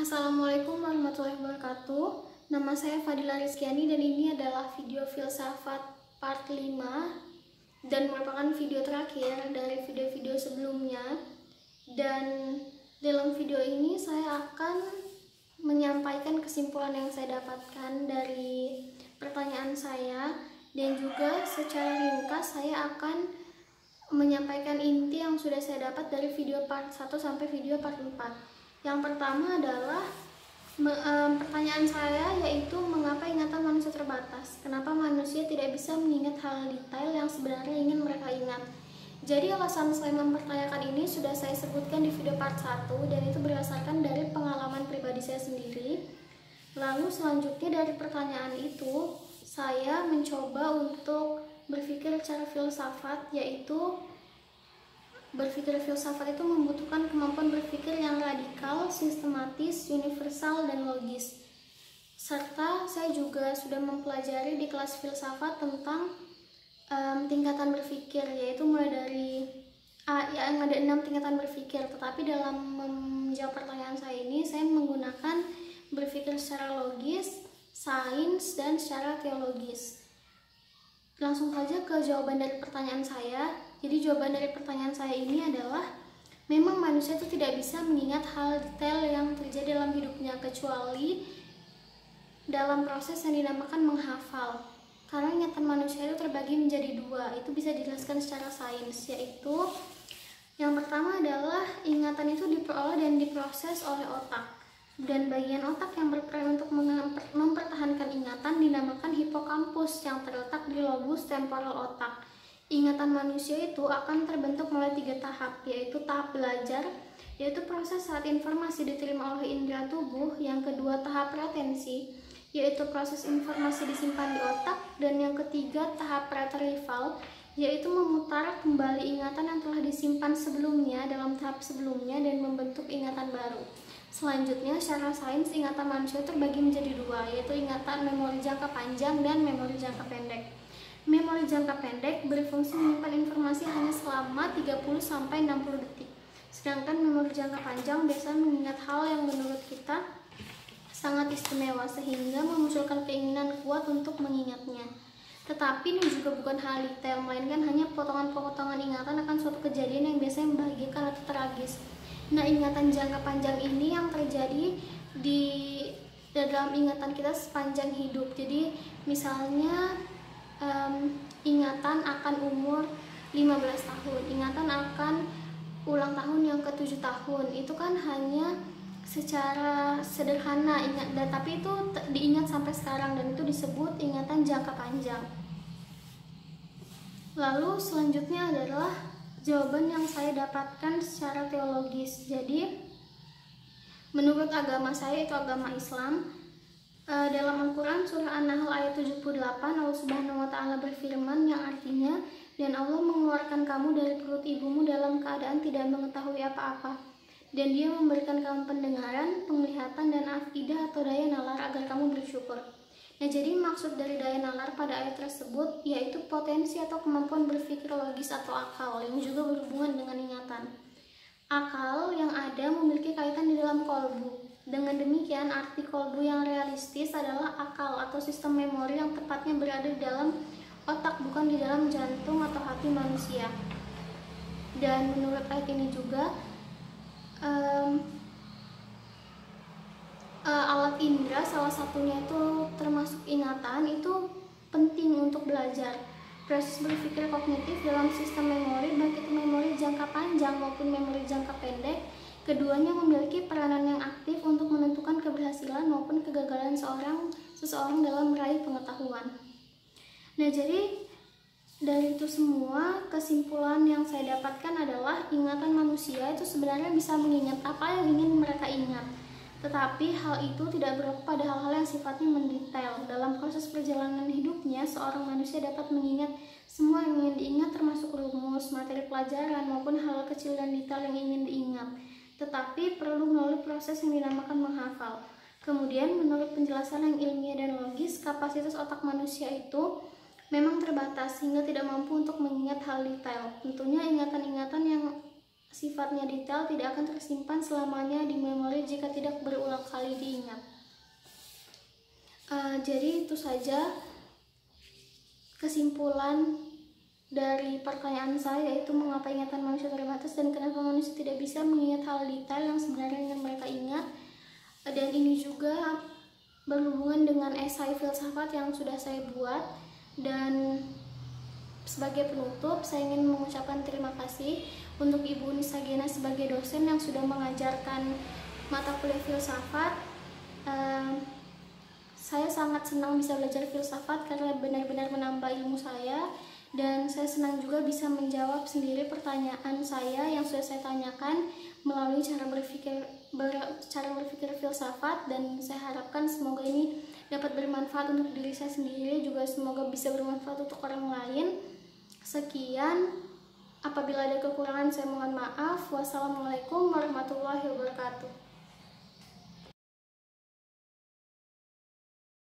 Assalamualaikum warahmatullahi wabarakatuh. Nama saya Fadila Rizkyani dan ini adalah video filsafat part 5 dan merupakan video terakhir dari video-video sebelumnya. Dan dalam video ini saya akan menyampaikan kesimpulan yang saya dapatkan dari pertanyaan saya, dan juga secara ringkas saya akan menyampaikan inti yang sudah saya dapat dari video part 1 sampai video part 4. Yang pertama adalah pertanyaan saya, yaitu mengapa ingatan manusia terbatas? Kenapa manusia tidak bisa mengingat hal detail yang sebenarnya ingin mereka ingat? Jadi alasan saya mempertanyakan ini sudah saya sebutkan di video part 1, dan itu berdasarkan dari pengalaman pribadi saya sendiri. Lalu selanjutnya dari pertanyaan itu, saya mencoba untuk berpikir secara filsafat, yaitu berpikir filsafat itu membutuhkan kemampuan berpikir yang radikal, sistematis, universal, dan logis. Serta saya juga sudah mempelajari di kelas filsafat tentang tingkatan berpikir, yaitu mulai dari yang ada 6 tingkatan berpikir. Tetapi dalam menjawab pertanyaan saya ini, saya menggunakan berpikir secara logis, sains, dan secara teologis. Langsung saja ke jawaban dari pertanyaan saya. Jadi jawaban dari pertanyaan saya ini adalah, memang manusia itu tidak bisa mengingat hal detail yang terjadi dalam hidupnya, kecuali dalam proses yang dinamakan menghafal. Karena ingatan manusia itu terbagi menjadi 2, itu bisa dijelaskan secara sains, yaitu yang pertama adalah ingatan itu diperoleh dan diproses oleh otak. Dan bagian otak yang berperan untuk mempertahankan ingatan dinamakan hipokampus yang terletak di lobus temporal otak. Ingatan manusia itu akan terbentuk melalui 3 tahap, yaitu tahap belajar, yaitu proses saat informasi diterima oleh indera tubuh. Yang kedua, tahap retensi, yaitu proses informasi disimpan di otak. Dan yang ketiga, tahap retrieval, yaitu memutar kembali ingatan yang telah disimpan sebelumnya dalam tahap sebelumnya dan membentuk ingatan baru. Selanjutnya, secara sains, ingatan manusia terbagi menjadi 2, yaitu ingatan memori jangka panjang dan memori jangka pendek. Memori jangka pendek berfungsi menyimpan informasi hanya selama 30-60 detik. Sedangkan memori jangka panjang biasanya mengingat hal yang menurut kita sangat istimewa, sehingga memunculkan keinginan kuat untuk mengingatnya. Tetapi ini juga bukan hal detail, melainkan hanya potongan-potongan ingatan akan suatu kejadian yang biasanya membahagiakan atau tragis. Nah, ingatan jangka panjang ini yang terjadi di dalam ingatan kita sepanjang hidup. Jadi misalnya ingatan akan umur 15 tahun, ingatan akan ulang tahun yang ke-7 tahun, itu kan hanya secara sederhana ingat, tapi itu diingat sampai sekarang, dan itu disebut ingatan jangka panjang. Lalu selanjutnya adalah jawaban yang saya dapatkan secara teologis. Jadi menurut agama saya, itu agama Islam, dalam Al-Quran surah An-Nahl ayat 78, Allah Subhanahu wa Ta'ala berfirman yang artinya, dan Allah mengeluarkan kamu dari perut ibumu dalam keadaan tidak mengetahui apa-apa, dan Dia memberikan kamu pendengaran, penglihatan, dan afidah atau daya nalar agar kamu bersyukur. Nah, jadi maksud dari daya nalar pada ayat tersebut yaitu potensi atau kemampuan berpikir logis atau akal yang juga berhubungan dengan ingatan. Akal yang ada memiliki kaitan di dalam kolbu. Dengan demikian, arti kolbu yang realistis adalah akal atau sistem memori yang tepatnya berada di dalam otak, bukan di dalam jantung atau hati manusia. Dan menurut ayat ini juga, alat indera salah satunya itu termasuk ingatan, itu penting untuk belajar. Proses berpikir kognitif dalam sistem memori, baik itu memori jangka panjang maupun memori jangka pendek, keduanya memiliki peranan yang aktif untuk menentukan keberhasilan maupun kegagalan seseorang dalam meraih pengetahuan. Nah, jadi dari itu semua, kesimpulan yang saya dapatkan adalah ingatan manusia itu sebenarnya bisa mengingat apa yang ingin mereka ingat. Tetapi hal itu tidak berlaku pada hal-hal yang sifatnya mendetail. Dalam proses perjalanan hidupnya, seorang manusia dapat mengingat semua yang ingin diingat, termasuk rumus, materi pelajaran, maupun hal kecil dan detail yang ingin diingat. Tetapi perlu melalui proses yang dinamakan menghafal. Kemudian, menurut penjelasan yang ilmiah dan logis, kapasitas otak manusia itu memang terbatas sehingga tidak mampu untuk mengingat hal detail. Tentunya ingatan-ingatan yang sifatnya detail tidak akan tersimpan selamanya di memori memori jika tidak berulang kali diingat. Jadi itu saja kesimpulan dari pertanyaan saya, yaitu mengapa ingatan manusia terbatas dan kenapa manusia tidak bisa mengingat hal detail yang sebenarnya ingin mereka ingat. Dan ini juga berhubungan dengan esai filsafat yang sudah saya buat. Dan sebagai penutup, saya ingin mengucapkan terima kasih untuk Ibu Nisa Gena sebagai dosen yang sudah mengajarkan mata kuliah filsafat. Saya sangat senang bisa belajar filsafat karena benar-benar menambah ilmu saya, dan saya senang juga bisa menjawab sendiri pertanyaan saya yang sudah saya tanyakan melalui cara berpikir filsafat. Dan saya harapkan semoga ini dapat bermanfaat untuk diri saya sendiri, juga semoga bisa bermanfaat untuk orang lain. Sekian, apabila ada kekurangan saya mohon maaf. Wassalamualaikum warahmatullahi wabarakatuh.